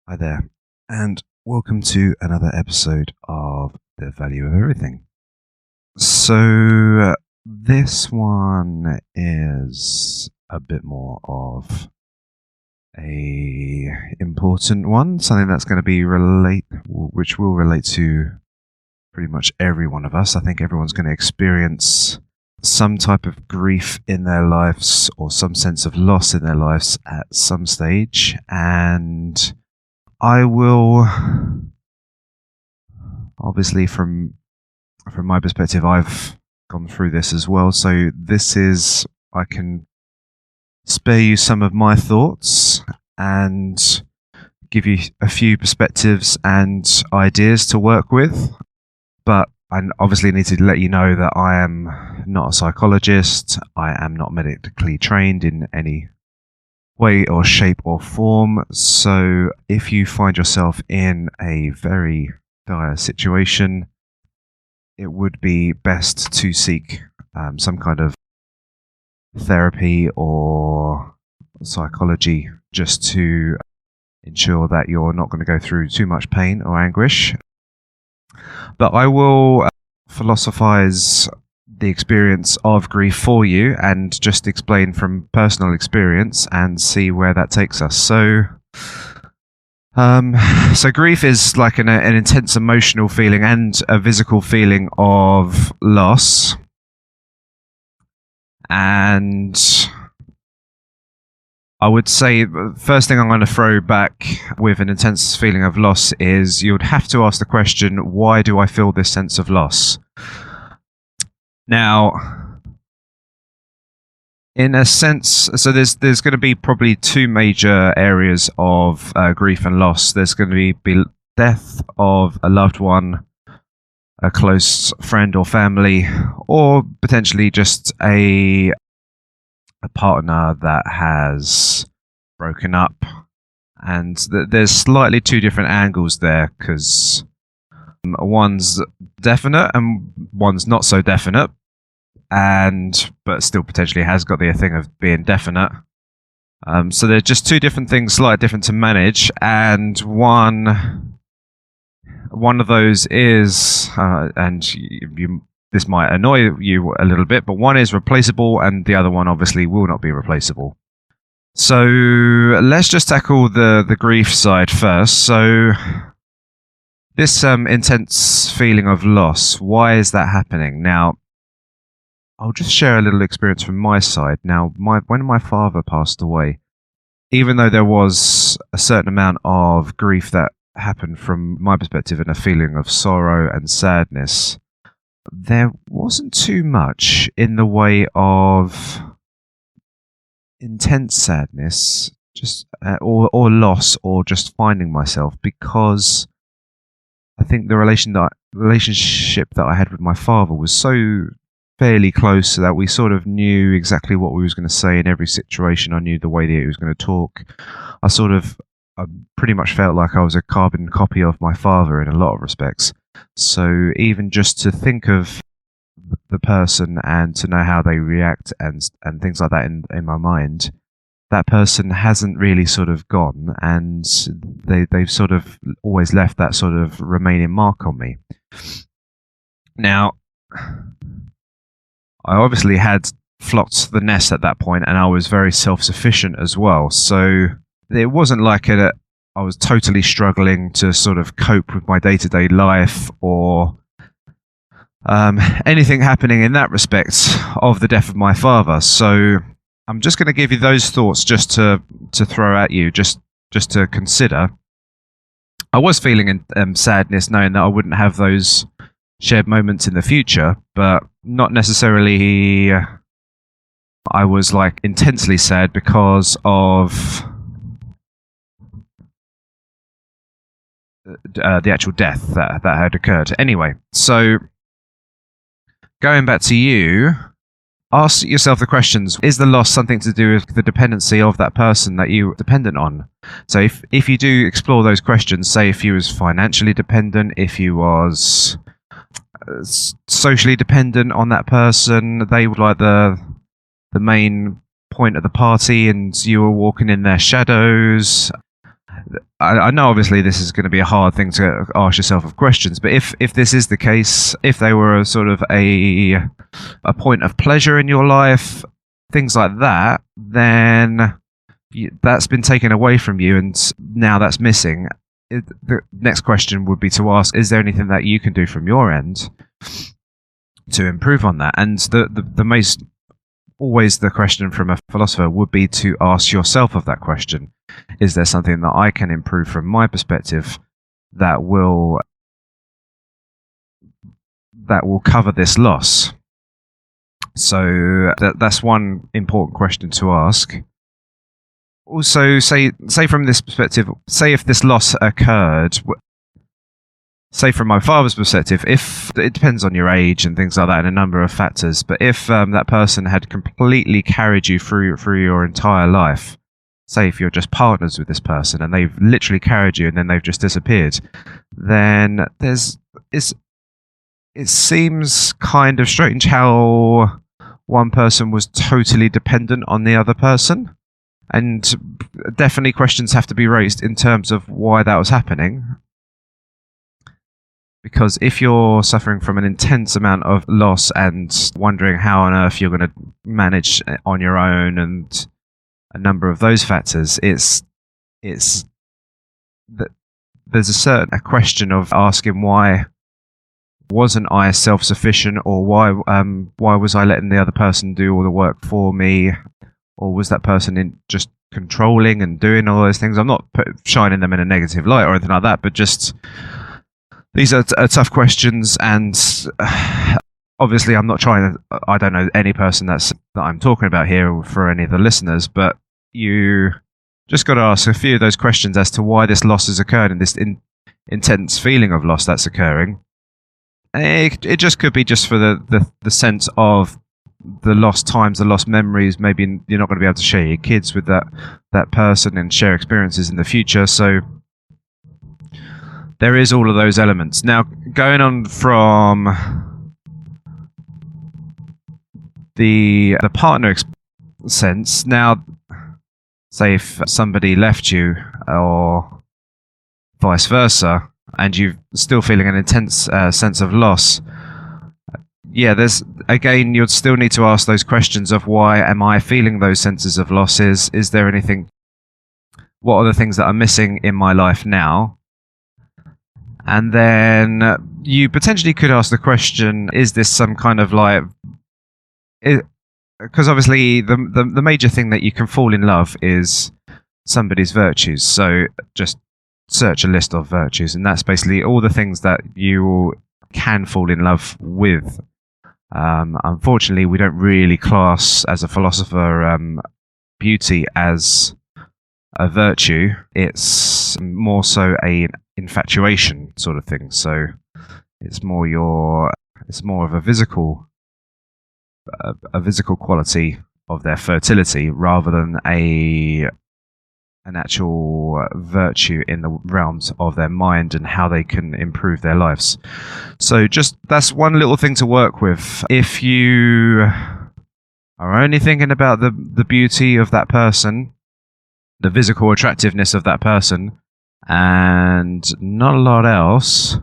Hi there, and welcome to another episode of The Value of Everything. So, this one is a bit more of a important one, something that's going to be which will relate to pretty much every one of us. I think everyone's going to experience some type of grief in their lives or some sense of loss in their lives at some stage, and I will, obviously, from my perspective, I've gone through this as well. So I can spare you some of my thoughts and give you a few perspectives and ideas to work with. But I obviously need to let you know that I am not a psychologist. I am not medically trained in any way or shape or form. So if you find yourself in a very dire situation, it would be best to seek some kind of therapy or psychology just to ensure that you're not going to go through too much pain or anguish. But I will philosophize the experience of grief for you and just explain from personal experience and see where that takes us. So grief is like an intense emotional feeling and a physical feeling of loss. And I would say the first thing I'm going to throw back with an intense feeling of loss is you would have to ask the question, why do I feel this sense of loss? Now, in a sense, so there's going to be probably two major areas of grief and loss. There's going to be death of a loved one, a close friend or family, or potentially just a partner that has broken up. And there's slightly two different angles there, because one's definite and one's not so definite, but still potentially has got the thing of being definite. So they're just two different things, slightly different to manage, and one of those is, this might annoy you a little bit, but one is replaceable, and the other one obviously will not be replaceable. So let's just tackle the grief side first. So this intense feeling of loss, why is that happening? Now, I'll just share a little experience from my side. Now, when my father passed away, even though there was a certain amount of grief that happened from my perspective and a feeling of sorrow and sadness, there wasn't too much in the way of intense sadness, just or loss, or just finding myself, because I think the relationship that I had with my father was so fairly close so that we sort of knew exactly what we was going to say in every situation. I knew the way that he was going to talk. I pretty much felt like I was a carbon copy of my father in a lot of respects. So even just to think of the person and to know how they react and things like that in my mind, that person hasn't really sort of gone, and they've sort of always left that sort of remaining mark on me. Now, I obviously had flocked the nest at that point, and I was very self-sufficient as well. So it wasn't like I was totally struggling to sort of cope with my day-to-day life or anything happening in that respect of the death of my father. So I'm just going to give you those thoughts just to throw at you, just to consider. I was feeling sadness knowing that I wouldn't have those shared moments in the future, but not necessarily I was like intensely sad because of the actual death that had occurred. Anyway, so going back to you, ask yourself the questions. Is the loss something to do with the dependency of that person that you were dependent on? So if you do explore those questions, say if you was financially dependent, if you was socially dependent on that person, they were like the main point of the party and you were walking in their shadows, I know obviously this is going to be a hard thing to ask yourself of questions, but if this is the case, if they were a sort of a point of pleasure in your life, things like that, then that's been taken away from you, and now that's missing. The next question would be to ask: is there anything that you can do from your end to improve on that? And the most always the question from a philosopher would be to ask yourself of that question: is there something that I can improve from my perspective that will cover this loss? So that's one important question to ask. Also, say from this perspective, say if this loss occurred, say from my father's perspective, if it depends on your age and things like that and a number of factors, but if that person had completely carried you through your entire life, say if you're just partners with this person and they've literally carried you and then they've just disappeared, then it seems kind of strange how one person was totally dependent on the other person. And definitely questions have to be raised in terms of why that was happening. Because if you're suffering from an intense amount of loss and wondering how on earth you're going to manage on your own and a number of those factors, it's that there's a question of asking, why wasn't I self-sufficient, or why was I letting the other person do all the work for me? Or was that person just controlling and doing all those things? I'm not shining them in a negative light or anything like that, but just these are tough questions. And obviously, I'm not trying to. I don't know any person that I'm talking about here for any of the listeners, but you just got to ask a few of those questions as to why this loss has occurred and this intense feeling of loss that's occurring. It just could be just for the sense of the lost times, the lost memories. Maybe you're not going to be able to share your kids with that person and share experiences in the future. So there is all of those elements. Now, going on from the partner sense, now, say if somebody left you or vice versa, and you're still feeling an intense sense of loss, you'd still need to ask those questions of why am I feeling those senses of losses? Is there anything? What are the things that are missing in my life now? And then you potentially could ask the question: is this some kind of like? Because obviously the major thing that you can fall in love is somebody's virtues. So just search a list of virtues, and that's basically all the things that you can fall in love with. Unfortunately, we don't really class, as a philosopher, beauty as a virtue. It's more so an infatuation sort of thing. So it's more of a physical quality of their fertility rather than an actual virtue in the realms of their mind and how they can improve their lives. So just that's one little thing to work with. If you are only thinking about the beauty of that person, the physical attractiveness of that person, and not a lot else,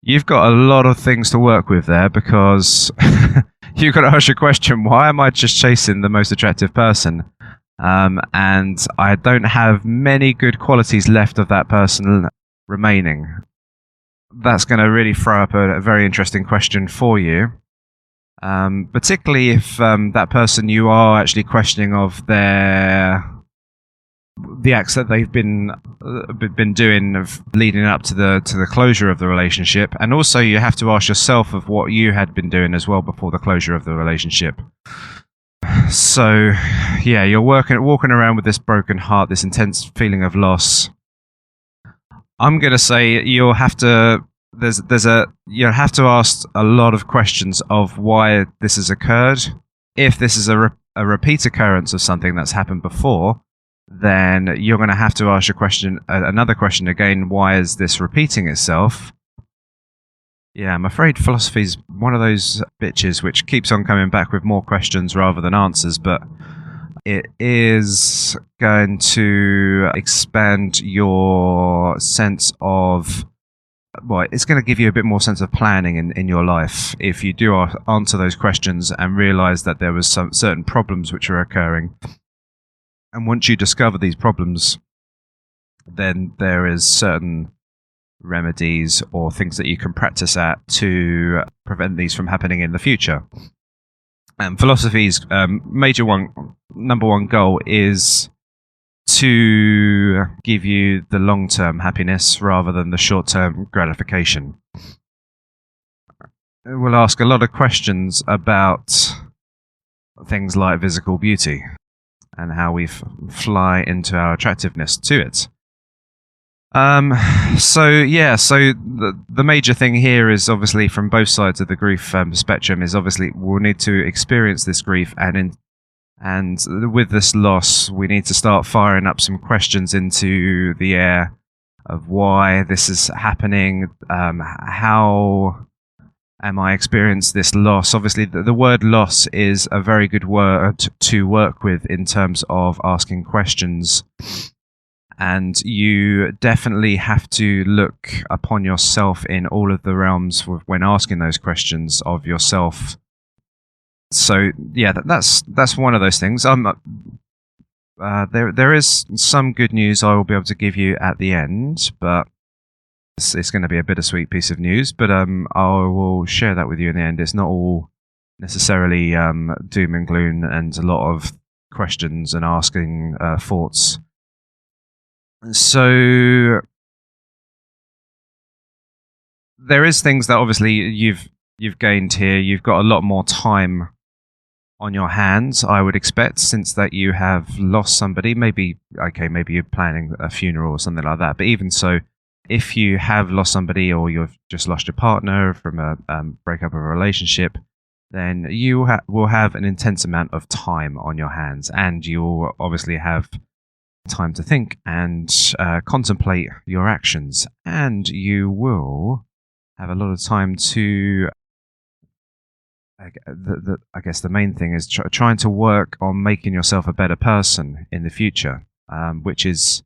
you've got a lot of things to work with there, because you've got to ask your question: why am I just chasing the most attractive person? And I don't have many good qualities left of that person remaining. That's going to really throw up a very interesting question for you, particularly if that person you are actually questioning of the acts that they've been doing of leading up to the closure of the relationship. And also you have to ask yourself of what you had been doing as well before the closure of the relationship. So, yeah, you're walking around with this broken heart, this intense feeling of loss. I'm going to say you'll have to ask a lot of questions of why this has occurred. If this is a repeat occurrence of something that's happened before, then you're going to have to ask another question again: why is this repeating itself? Yeah, I'm afraid philosophy is one of those bitches which keeps on coming back with more questions rather than answers, but it is going to expand your sense of, well, it's going to give you a bit more sense of planning in your life if you do answer those questions and realize that there was some certain problems which are occurring. And once you discover these problems, then there is certain remedies or things that you can practice at to prevent these from happening in the future. And philosophy's number one goal is to give you the long-term happiness rather than the short-term gratification. We'll ask a lot of questions about things like physical beauty and how we fly into our attractiveness to it. So the major thing here is obviously from both sides of the grief spectrum is obviously we'll need to experience this grief, and with this loss we need to start firing up some questions into the air of why this is happening, how am I experiencing this loss. Obviously the word loss is a very good word to work with in terms of asking questions. And you definitely have to look upon yourself in all of the realms when asking those questions of yourself. So yeah, that's one of those things. There is some good news I will be able to give you at the end, but it's going to be a bittersweet piece of news. But I will share that with you in the end. It's not all necessarily doom and gloom and a lot of questions and asking thoughts. So there is things that obviously you've gained here. You've got a lot more time on your hands, I would expect, since that you have lost somebody. Maybe you're planning a funeral or something like that. But even so, if you have lost somebody or you've just lost your partner from a breakup of a relationship, then you will have an intense amount of time on your hands, and you'll obviously have time to think and contemplate your actions, and you will have a lot of time to I guess the main thing is trying to work on making yourself a better person in the future, which is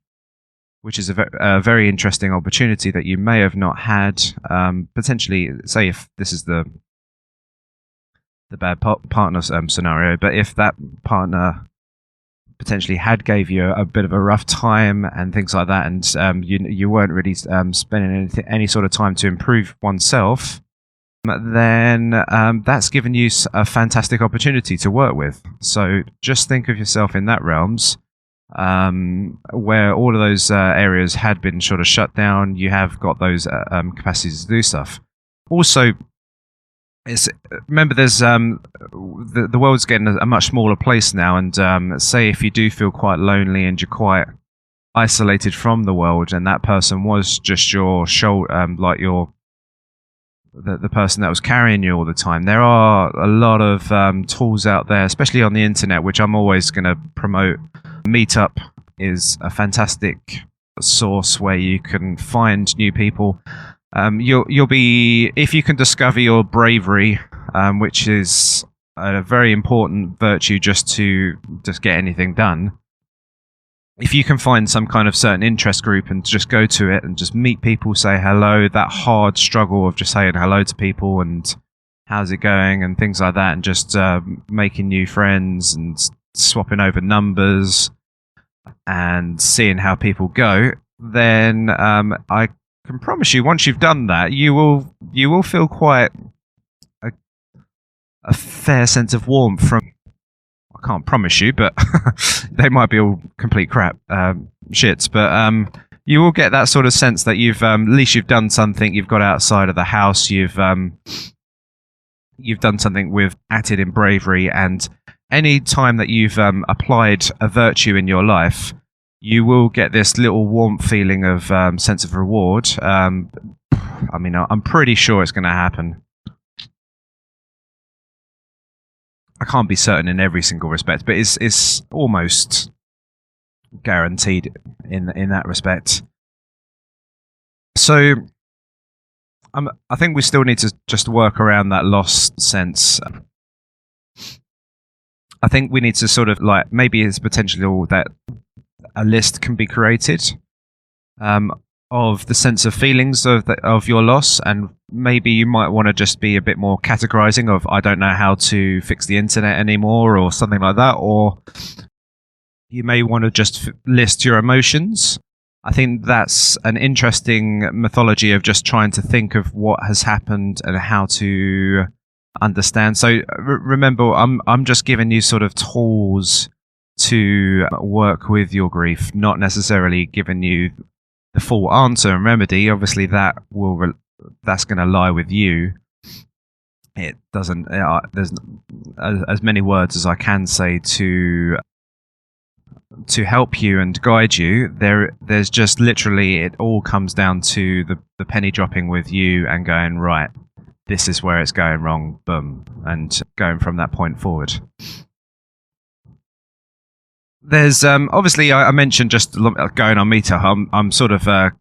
a very interesting opportunity that you may have not had. Potentially, say if this is the bad partner scenario, but if that partner potentially had gave you a bit of a rough time and things like that, and you weren't really spending any sort of time to improve oneself, then that's given you a fantastic opportunity to work with. So just think of yourself in that realms, where all of those areas had been sort of shut down. You have got those capacities to do stuff. Also, remember, there's the world's getting a much smaller place now, and say if you do feel quite lonely and you're quite isolated from the world, and that person was just your shoulder, like the person that was carrying you all the time. There are a lot of tools out there, especially on the internet, which I'm always going to promote. Meetup is a fantastic source where you can find new people. You'll be, if you can discover your bravery, which is a very important virtue just to get anything done. If you can find some kind of certain interest group and just go to it and just meet people, say hello, that hard struggle of just saying hello to people and how's it going and things like that, and just making new friends and swapping over numbers and seeing how people go, then I can promise you, once you've done that, you will feel quite a fair sense of warmth from. I can't promise you, but they might be all complete crap shits. But you will get that sort of sense that you've at least you've done something. You've got outside of the house. You've done something with acted in bravery. And any time that you've applied a virtue in your life, you will get this little warm feeling of sense of reward. I mean, I'm pretty sure it's going to happen. I can't be certain in every single respect, but it's almost guaranteed in that respect. So I think we still need to just work around that lost sense. I think we need to sort of like, maybe it's potential that a list can be created um, of the sense of feelings of your loss, and maybe you might want to just be a bit more categorizing of, I don't know how to fix the internet anymore, or something like that, or you may want to just list your emotions. I think that's an interesting mythology of just trying to think of what has happened and how to understand. So remember, I'm just giving you sort of tools to work with your grief, not necessarily giving you the full answer and remedy. Obviously, that's going to lie with you. It doesn't. There's as many words as I can say to help you and guide you. There's just literally, it all comes down to the penny dropping with you and going, right, this is where it's going wrong, boom, and going from that point forward. There's obviously, I mentioned just going on Meetup, I'm sort of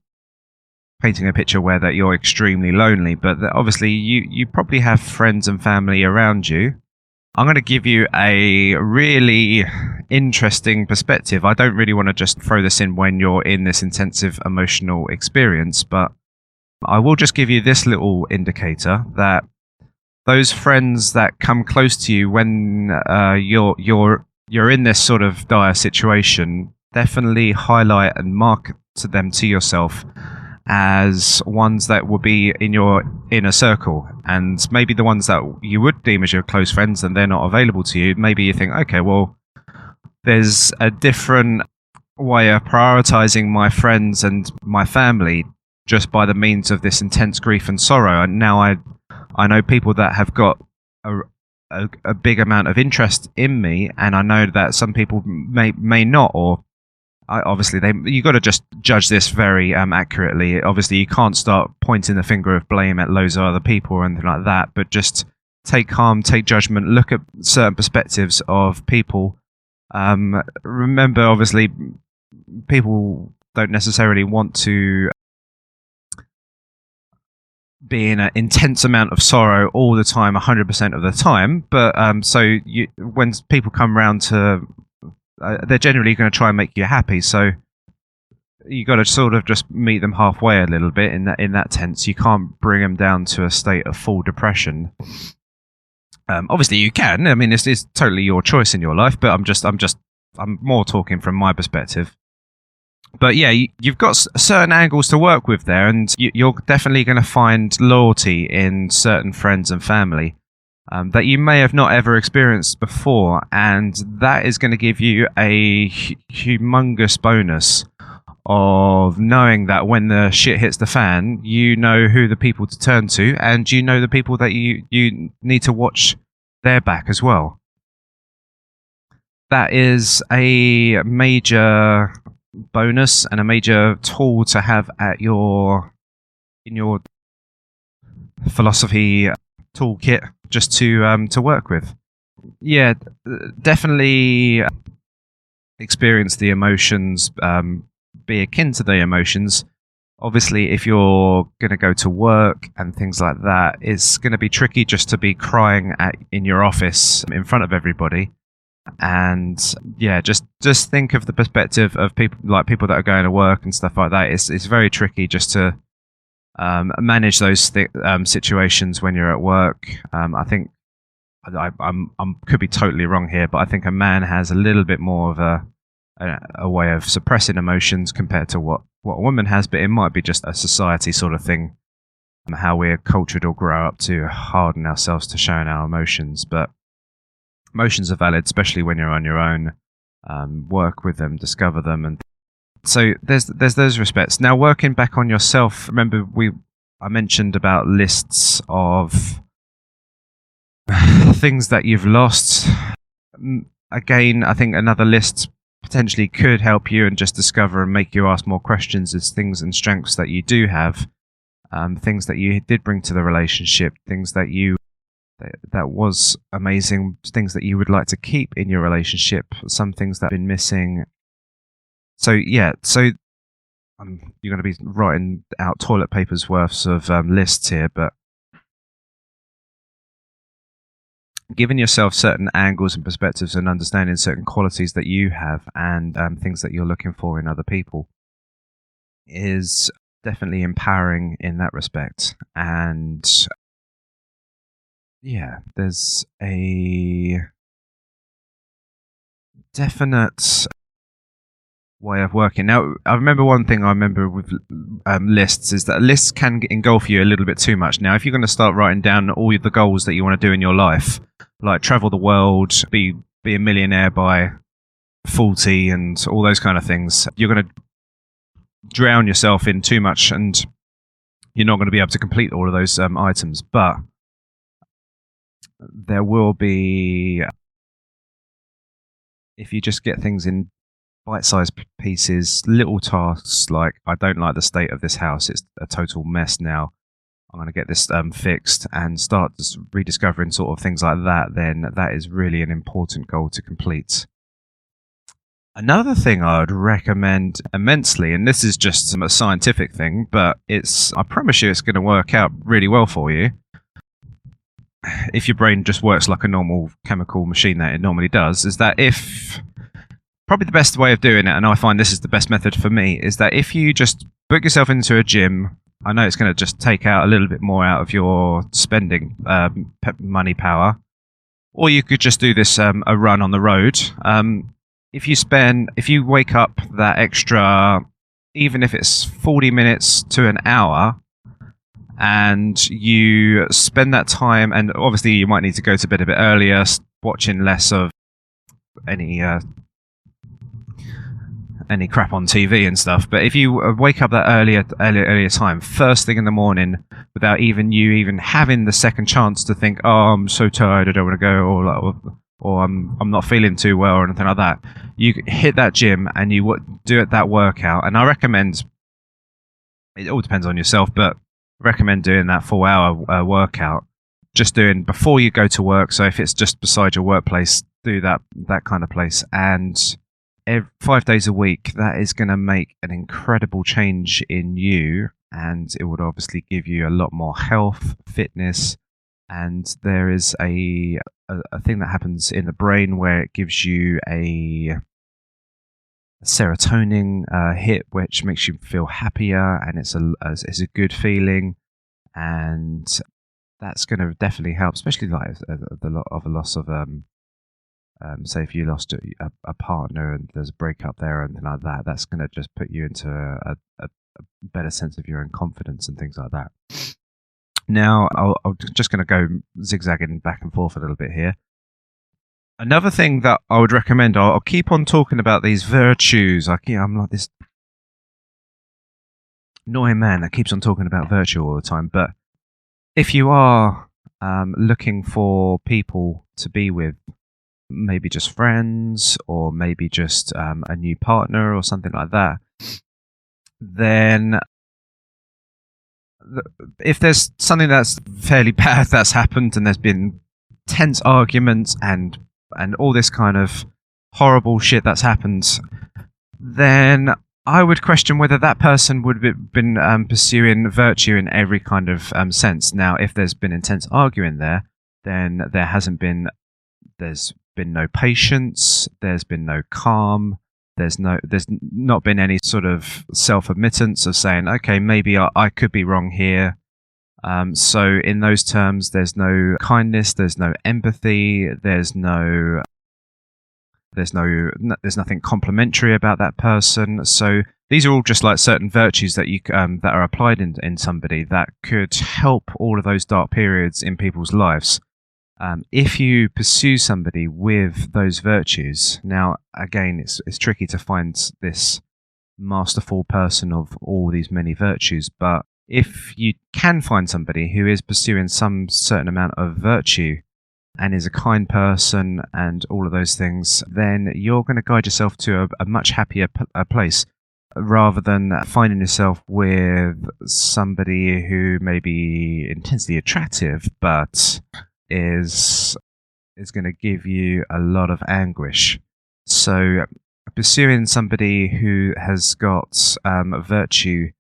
painting a picture where that you're extremely lonely, but obviously you probably have friends and family around you. I'm going to give you a really interesting perspective. I don't really want to just throw this in when you're in this intensive emotional experience, but I will just give you this little indicator that those friends that come close to you when you're in this sort of dire situation, definitely highlight and mark them to yourself as ones that will be in your inner circle, and maybe the ones that you would deem as your close friends and they're not available to you. Maybe you think, okay, well, there's a different way of prioritizing my friends and my family just by the means of this intense grief and sorrow. And now I know people that have got a big amount of interest in me, and I know that some people may not, or obviously you got to just judge this very accurately. Obviously, you can't start pointing the finger of blame at loads of other people or anything like that, but just take calm, take judgment, look at certain perspectives of people. Remember, obviously, people don't necessarily want to be in an intense amount of sorrow all the time, 100% of the time, but when people come around to they're generally going to try and make you happy, so you got to sort of just meet them halfway a little bit in that sense. You can't bring them down to a state of full depression. Obviously you can. I mean, it's totally your choice in your life, but I'm more talking from my perspective. But yeah, you've got certain angles to work with there, and you're definitely going to find loyalty in certain friends and family that you may have not ever experienced before, and that is going to give you a humongous bonus of knowing that when the shit hits the fan, you know who the people to turn to, and you know the people that you need to watch their back as well. That is a major bonus and a major tool to have in your philosophy toolkit, just to work with. Yeah, definitely experience the emotions, be akin to the emotions. Obviously, if you're going to go to work and things like that, it's going to be tricky just to be crying in your office in front of everybody. And yeah, just think of the perspective of people that are going to work and stuff like that. It's very tricky just to manage those situations when you're at work. I think I could be totally wrong here, but I think a man has a little bit more of a way of suppressing emotions compared to what a woman has, but it might be just a society sort of thing, how we're cultured or grow up to harden ourselves to showing our emotions. But emotions are valid, especially when you're on your own. Work with them, discover them, and so there's those respects. Now, working back on yourself, remember I mentioned about lists of things that you've lost. Again, I think another list potentially could help you and just discover and make you ask more questions as things and strengths that you do have, things that you did bring to the relationship, things that was amazing, things that you would like to keep in your relationship, some things that have been missing. So yeah, you're going to be writing out toilet papers worths of lists here, but giving yourself certain angles and perspectives and understanding certain qualities that you have and things that you're looking for in other people is definitely empowering in that respect. And yeah, there's a definite way of working. Now, I remember one thing I remember with lists is that lists can engulf you a little bit too much. Now, if you're going to start writing down all the goals that you want to do in your life, like travel the world, be a millionaire by 40 and all those kind of things, you're going to drown yourself in too much and you're not going to be able to complete all of those items. But there will be, if you just get things in bite-sized pieces, little tasks like, I don't like the state of this house, it's a total mess now, I'm going to get this fixed, and start rediscovering sort of things like that, then that is really an important goal to complete. Another thing I would recommend immensely, and this is just a scientific thing, but I promise you it's going to work out really well for you, if your brain just works like a normal chemical machine that it normally does, is that probably the best way of doing it, and I find this is the best method for me, is that if you just book yourself into a gym, I know it's going to just take out a little bit more out of your spending money power, or you could just do this a run on the road. If you wake up that extra, even if it's 40 minutes to an hour, and you spend that time, and obviously you might need to go to bed a bit earlier, watching less of any crap on TV and stuff. But if you wake up that earlier time, first thing in the morning, without you having the second chance to think, oh, I'm so tired, I don't want to go, or I'm not feeling too well, or anything like that, you hit that gym and you do that workout. And I recommend, it all depends on yourself, but recommend doing that 4-hour workout, just doing before you go to work. So if it's just beside your workplace, do that kind of place, and 5 days a week. That is going to make an incredible change in you, and it would obviously give you a lot more health, fitness, and there is a thing that happens in the brain where it gives you a serotonin hit, which makes you feel happier, and it's a good feeling, and that's going to definitely help, especially like a loss of say if you lost a partner and there's a breakup there and anything like that, that's going to just put you into a better sense of your own confidence and things like that. Now, I'm just going to go zigzagging back and forth a little bit here. Another thing that I would recommend, I'll keep on talking about these virtues. I'm like this annoying man that keeps on talking about virtue all the time. But if you are looking for people to be with, maybe just friends, or maybe just a new partner or something like that, then if there's something that's fairly bad that's happened and there's been tense arguments and all this kind of horrible shit that's happened, then I would question whether that person would have been pursuing virtue in every kind of sense. Now, if there's been intense arguing there, then there's been no patience, there's been no calm, there's not been any sort of self-admittance of saying, okay, maybe I could be wrong here. So in those terms, there's no kindness, there's no empathy, there's nothing complimentary about that person. So these are all just like certain virtues that that are applied in somebody that could help all of those dark periods in people's lives. If you pursue somebody with those virtues, now again, it's tricky to find this masterful person of all these many virtues, but if you can find somebody who is pursuing some certain amount of virtue and is a kind person and all of those things, then you're going to guide yourself to a much happier place, rather than finding yourself with somebody who may be intensely attractive but is going to give you a lot of anguish. So pursuing somebody who has got virtue,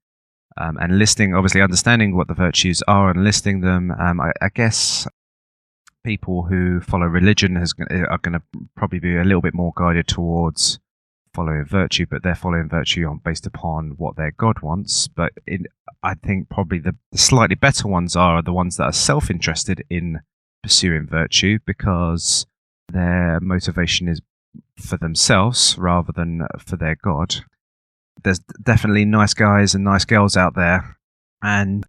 and listing, obviously understanding what the virtues are and listing them, I guess people who follow religion are going to probably be a little bit more guided towards following virtue, but they're following virtue based upon what their God wants. But I think probably the slightly better ones are the ones that are self-interested in pursuing virtue because their motivation is for themselves rather than for their God. There's definitely nice guys and nice girls out there, and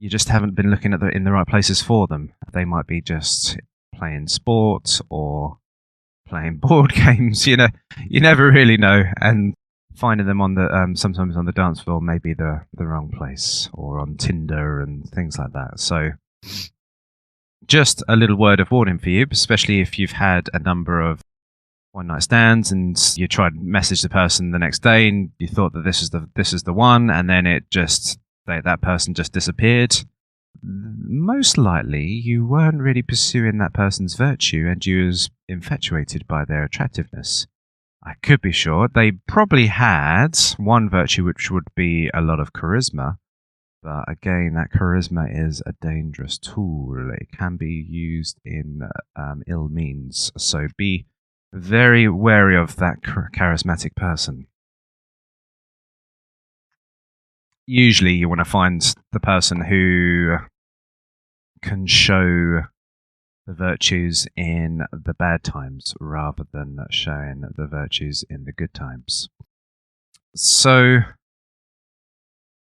you just haven't been looking in the right places for them. They might be just playing sport or playing board games. You never really know. And finding them on the sometimes on the dance floor may be the wrong place, or on Tinder and things like that. So, just a little word of warning for you, especially if you've had a number of one-night stands and you tried to message the person the next day and you thought that this is the one, and then that person just disappeared. Most likely you weren't really pursuing that person's virtue and you was infatuated by their attractiveness. I could be sure they probably had one virtue, which would be a lot of charisma, but again, that charisma is a dangerous tool. It can be used in ill means, so be very wary of that charismatic person. Usually you want to find the person who can show the virtues in the bad times rather than showing the virtues in the good times. So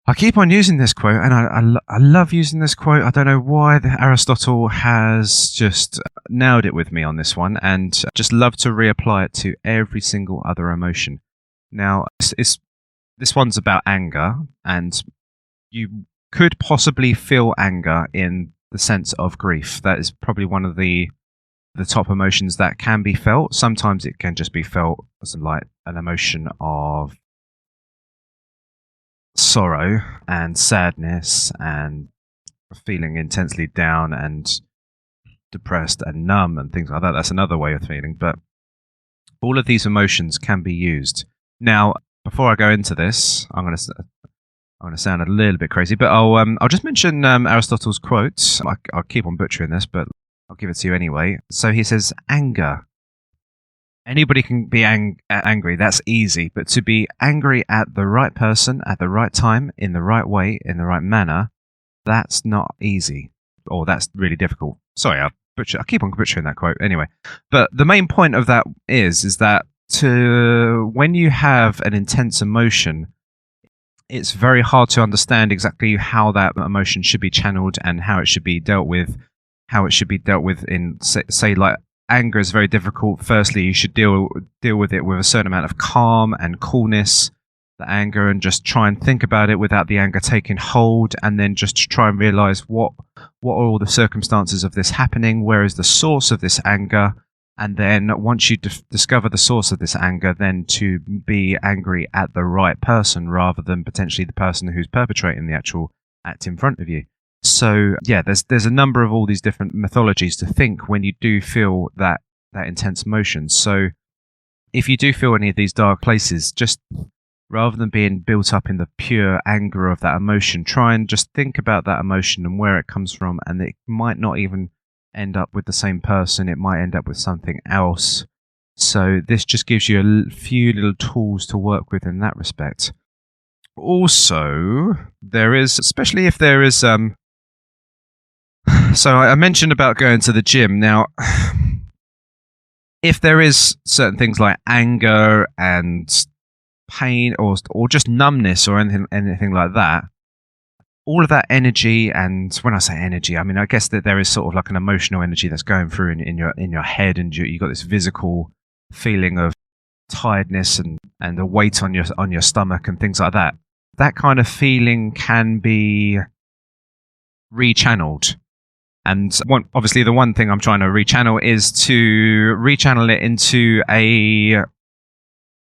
I keep on using this quote, and I love using this quote. I don't know why Aristotle has just nailed it with me on this one, and just love to reapply it to every single other emotion. Now, this one's about anger, and you could possibly feel anger in the sense of grief. That is probably one of the top emotions that can be felt. Sometimes it can just be felt as like an emotion of sorrow and sadness and feeling intensely down and depressed and numb and things like that. That's another way of feeling. But all of these emotions can be used. Now, before I go into this, I'm going to sound a little bit crazy, but I'll just mention Aristotle's quote. I'll keep on butchering this, but I'll give it to you anyway. So he says, anger. Anybody can be angry, that's easy, but to be angry at the right person, at the right time, in the right way, in the right manner, that's not easy. Or that's really difficult. Sorry, I keep on butchering that quote anyway. But the main point of that is that when you have an intense emotion, it's very hard to understand exactly how that emotion should be channeled and how it should be dealt with. How it should be dealt with in, say like, anger is very difficult. Firstly, you should deal with it with a certain amount of calm and coolness, the anger, and just try and think about it without the anger taking hold, and then just try and realize what are all the circumstances of this happening, where is the source of this anger, and then once you discover the source of this anger, then to be angry at the right person rather than potentially the person who's perpetrating the actual act in front of you. So yeah, there's a number of all these different mythologies to think when you do feel that intense emotion. So if you do feel any of these dark places, just rather than being built up in the pure anger of that emotion, try and just think about that emotion and where it comes from, and it might not even end up with the same person, it might end up with something else. So this just gives you a few little tools to work with in that respect. Also, there is, especially if there is so I mentioned about going to the gym. Now, if there is certain things like anger and pain or just numbness or anything like that, all of that energy, and when I say energy, I mean I guess that there is sort of like an emotional energy that's going through in your head, and you got this physical feeling of tiredness and a weight on your stomach and things like that. That kind of feeling can be rechanneled. And obviously the one thing I'm trying to rechannel is to rechannel it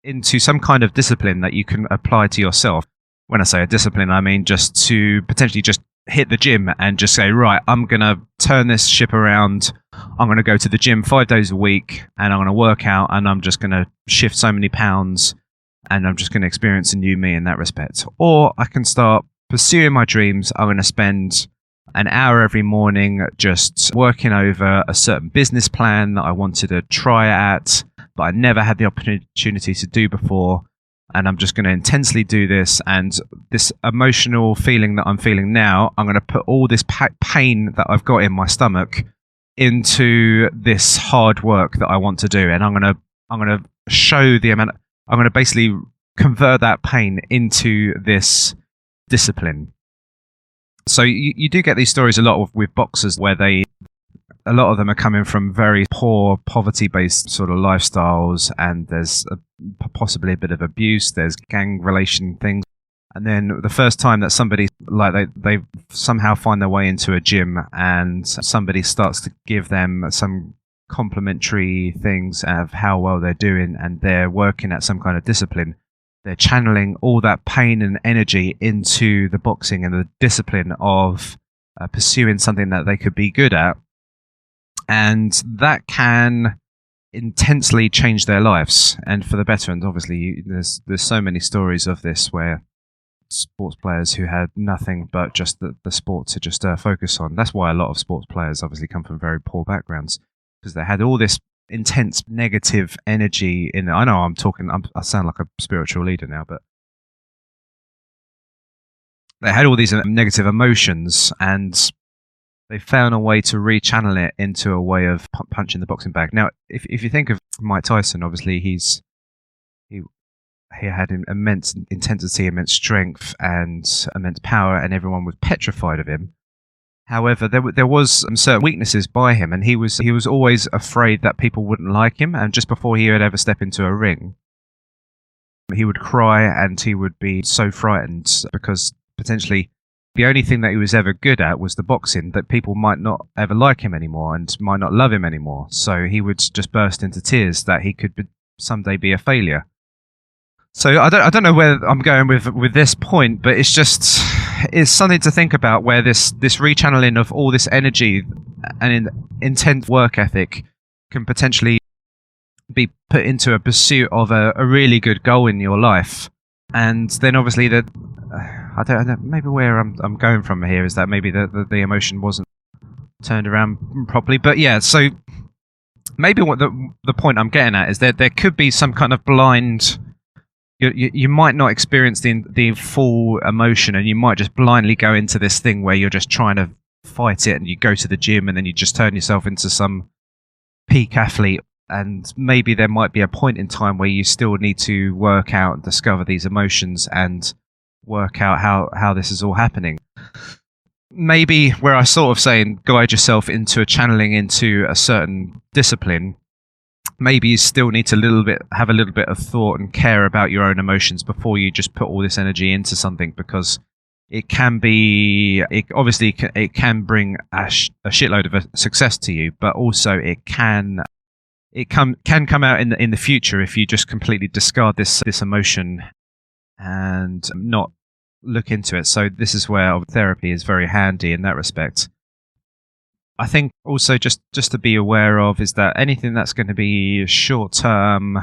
into some kind of discipline that you can apply to yourself. When I say a discipline, I mean just to potentially just hit the gym and just say, right, I'm going to turn this ship around. I'm going to go to the gym 5 days a week and I'm going to work out and I'm just going to shift so many pounds and I'm just going to experience a new me in that respect. Or I can start pursuing my dreams. I'm going to spend an hour every morning just working over a certain business plan that I wanted to try at, but I never had the opportunity to do before. And I'm just going to intensely do this. And this emotional feeling that I'm feeling now, I'm going to put all this pain that I've got in my stomach into this hard work that I want to do. And I'm going to show the amount. I'm going to basically convert that pain into this discipline. So you do get these stories a lot with boxers where a lot of them are coming from very poor, poverty-based sort of lifestyles, and there's possibly a bit of abuse, there's gang relation things. And then the first time that somebody, like they somehow find their way into a gym and somebody starts to give them some complimentary things of how well they're doing and they're working at some kind of discipline, they're channeling all that pain and energy into the boxing and the discipline of pursuing something that they could be good at. And that can intensely change their lives, and for the better. And obviously, there's so many stories of this where sports players who had nothing but just the sport to just focus on. That's why a lot of sports players obviously come from very poor backgrounds, because they had all this intense negative energy in it. I know I sound like a spiritual leader now, but they had all these negative emotions, and they found a way to rechannel it into a way of punching the boxing bag. Now, if you think of Mike Tyson, obviously he had immense intensity, immense strength, and immense power, and everyone was petrified of him. However, there was some certain weaknesses by him, and he was always afraid that people wouldn't like him. And just before he would ever step into a ring, he would cry and he would be so frightened because potentially the only thing that he was ever good at was the boxing, that people might not ever like him anymore and might not love him anymore. So he would just burst into tears that he could someday be a failure. So I don't know where I'm going with this point, but it's something to think about, where this rechanneling of all this energy and intense work ethic can potentially be put into a pursuit of a really good goal in your life. And then obviously I don't know, maybe where I'm going from here is that maybe the emotion wasn't turned around properly. But yeah, so maybe what the point I'm getting at is that there could be some kind of blind. You might not experience the full emotion, and you might just blindly go into this thing where you're just trying to fight it, and you go to the gym and then you just turn yourself into some peak athlete. And maybe there might be a point in time where you still need to work out and discover these emotions and work out how this is all happening. Maybe where I sort of saying guide yourself into a channeling into a certain discipline, maybe you still need to have a little bit of thought and care about your own emotions before you just put all this energy into something, because it can bring a shitload of success to you, but also it can come out in the future if you just completely discard this emotion and not look into it. So this is where therapy is very handy in that respect. I think also just to be aware of is that anything that's going to be short-term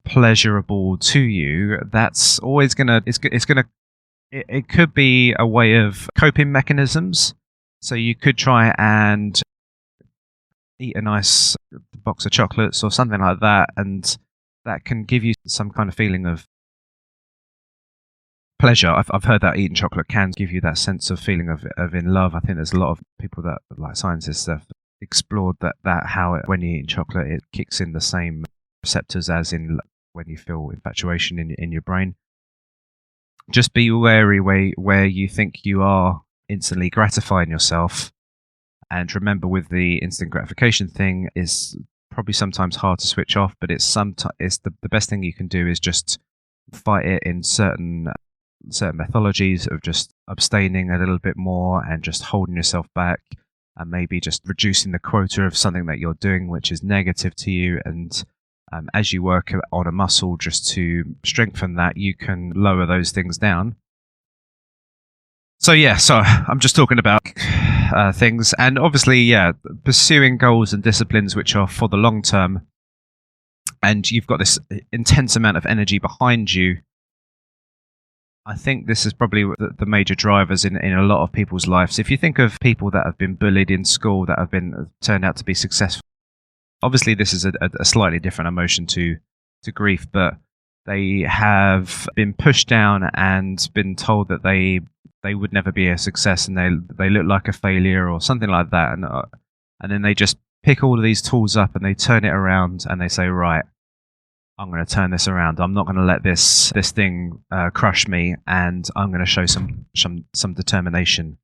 pleasurable to you, that's always it could be a way of coping mechanisms. So you could try and eat a nice box of chocolates or something like that, and that can give you some kind of feeling of pleasure. I've heard that eating chocolate can give you that sense of feeling of in love. I think there's a lot of people that, like scientists, have explored that how when you eat chocolate, it kicks in the same receptors as in when you feel infatuation in your brain. Just be wary where you think you are instantly gratifying yourself. And remember, with the instant gratification thing, is probably sometimes hard to switch off, but it's the best thing you can do is just fight it in certain methodologies of just abstaining a little bit more and just holding yourself back, and maybe just reducing the quota of something that you're doing which is negative to you. And as you work on a muscle just to strengthen that, you can lower those things down. So I'm just talking about things, and obviously, pursuing goals and disciplines which are for the long term, and you've got this intense amount of energy behind you. I think this is probably the major drivers in a lot of people's lives. If you think of people that have been bullied in school, that have been turned out to be successful, obviously this is a slightly different emotion to grief, but they have been pushed down and been told that they would never be a success, and they look like a failure or something like that, and then they just pick all of these tools up and they turn it around and they say, right, I'm going to turn this around. I'm not going to let this thing crush me, and I'm going to show some determination.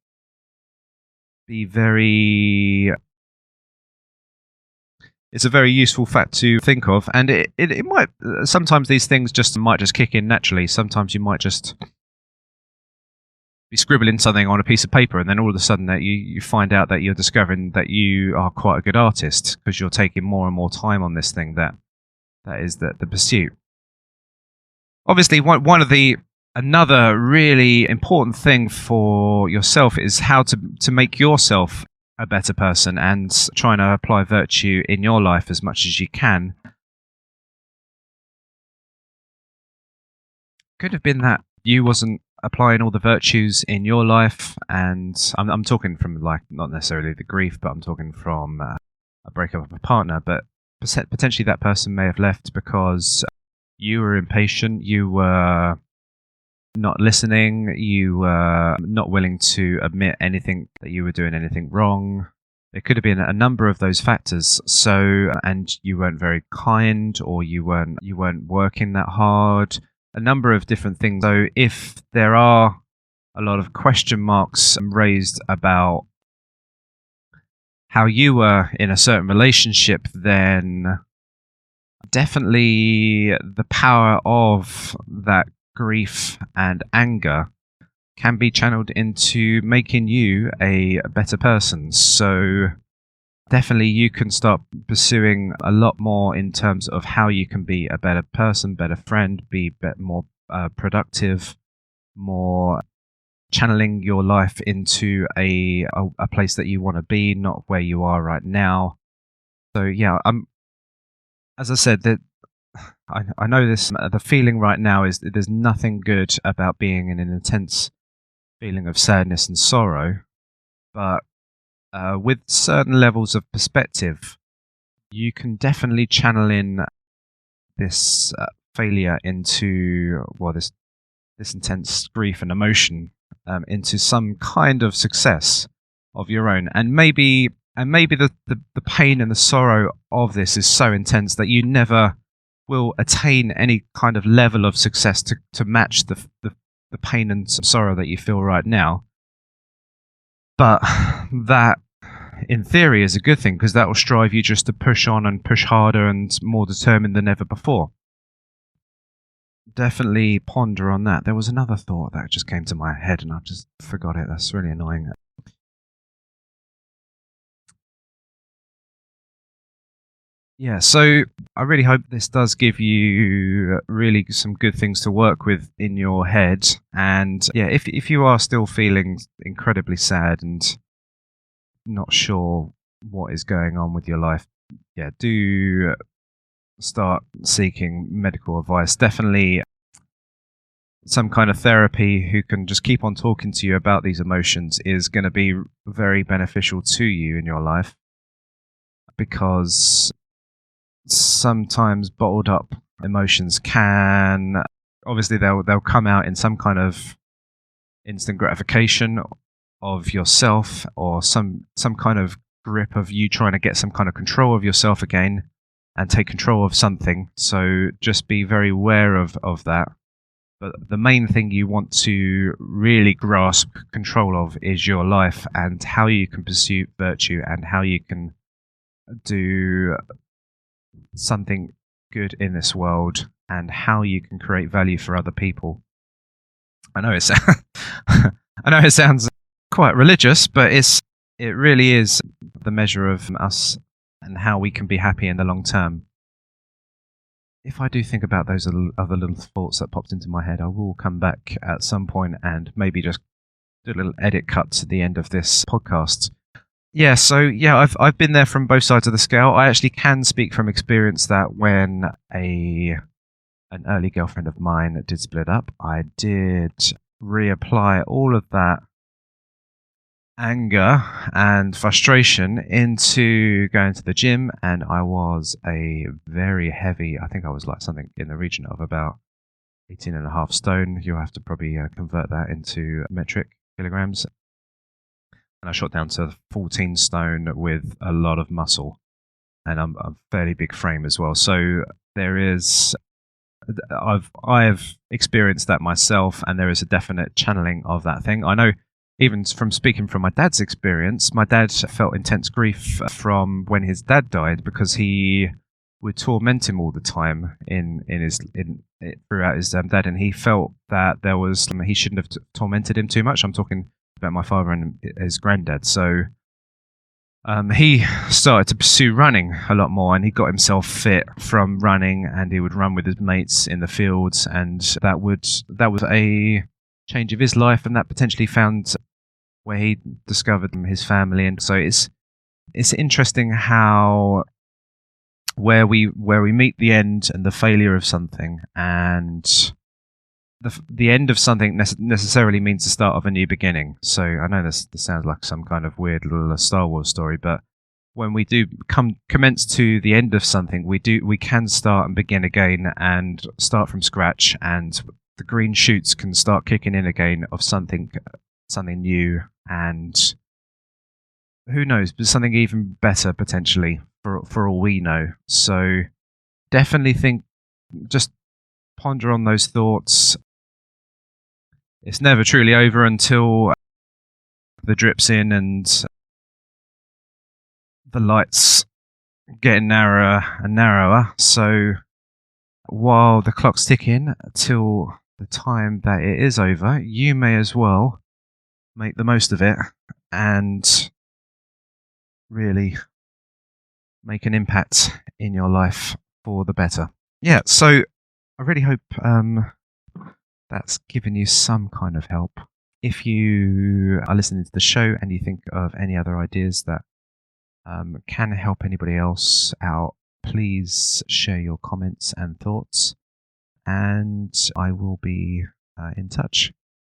It's a very useful fact to think of, and it might sometimes these things might just kick in naturally. Sometimes you might just be scribbling something on a piece of paper, and then all of a sudden that you find out that you're discovering that you are quite a good artist because you're taking more and more time on this thing that is the pursuit. Obviously, another really important thing for yourself is how to make yourself a better person and trying to apply virtue in your life as much as you can. Could have been that you wasn't applying all the virtues in your life, and I'm talking from not necessarily the grief, but I'm talking from a breakup of a partner, but potentially that person may have left because you were impatient, you were not listening, you were not willing to admit anything that you were doing anything wrong. It could have been a number of those factors. So, and you weren't very kind, or you weren't working that hard. A number of different things. So, if there are a lot of question marks raised about how you were in a certain relationship, then definitely the power of that grief and anger can be channeled into making you a better person. So definitely you can start pursuing a lot more in terms of how you can be a better person, better friend, be more productive, more channeling your life into a place that you want to be, not where you are right now. So yeah, as I said, that I know this. The feeling right now is that there's nothing good about being in an intense feeling of sadness and sorrow, but with certain levels of perspective, you can definitely channel in this failure into this intense grief and emotion into some kind of success of your own, and maybe the pain and the sorrow of this is so intense that you never will attain any kind of level of success to match the pain and sorrow that you feel right now. But that, in theory, is a good thing, because that will strive you just to push on and push harder and more determined than ever before. Definitely ponder on that. There was another thought that just came to my head and I just forgot it. That's really annoying. Yeah, so I really hope this does give you really some good things to work with in your head. And yeah, if you are still feeling incredibly sad and not sure what is going on with your life, yeah, do start seeking medical advice. Definitely some kind of therapy who can just keep on talking to you about these emotions is going to be very beneficial to you in your life, because sometimes bottled up emotions can, obviously they'll come out in some kind of instant gratification of yourself, or some kind of grip of you trying to get some kind of control of yourself again and take control of something. So just be very aware of that. But the main thing you want to really grasp control of is your life and how you can pursue virtue and how you can do something good in this world and how you can create value for other people. I know it sounds quite religious, but it really is the measure of us and how we can be happy in the long term. If I do think about those other little thoughts that popped into my head, I will come back at some point and maybe just do a little edit cut to the end of this podcast. Yeah, so yeah, I've been there from both sides of the scale. I actually can speak from experience that when a an early girlfriend of mine did split up, I did reapply all of that anger and frustration into going to the gym, and I was a very heavy, I think I was like something in the region of about 18.5 stone. You'll have to probably convert that into metric kilograms. And I shot down to 14 stone with a lot of muscle, and I'm a fairly big frame as well. So there is, I've experienced that myself, and there is a definite channeling of that thing. I know, even from speaking from my dad's experience, my dad felt intense grief from when his dad died, because he would torment him all the time throughout his dad, and he felt that he shouldn't have tormented him too much. I'm talking about my father and his granddad. So he started to pursue running a lot more, and he got himself fit from running, and he would run with his mates in the fields, and that was a change of his life, and that potentially found where he discovered his family. And so it's interesting how where we meet the end and the failure of something, and the end of something necessarily means the start of a new beginning. So I know this sounds like some kind of weird little Star Wars story, but when we do commence to the end of something, we can start and begin again and start from scratch, and the green shoots can start kicking in again of something new, and who knows, but something even better potentially for all we know. So definitely just ponder on those thoughts. It's never truly over until the drip's in and the lights getting narrower and narrower. So while the clock's ticking till the time that it is over, you may as well make the most of it and really make an impact in your life for the better. Yeah, so I really hope that's given you some kind of help. If you are listening to the show and you think of any other ideas that can help anybody else out, please share your comments and thoughts, and I will be in touch.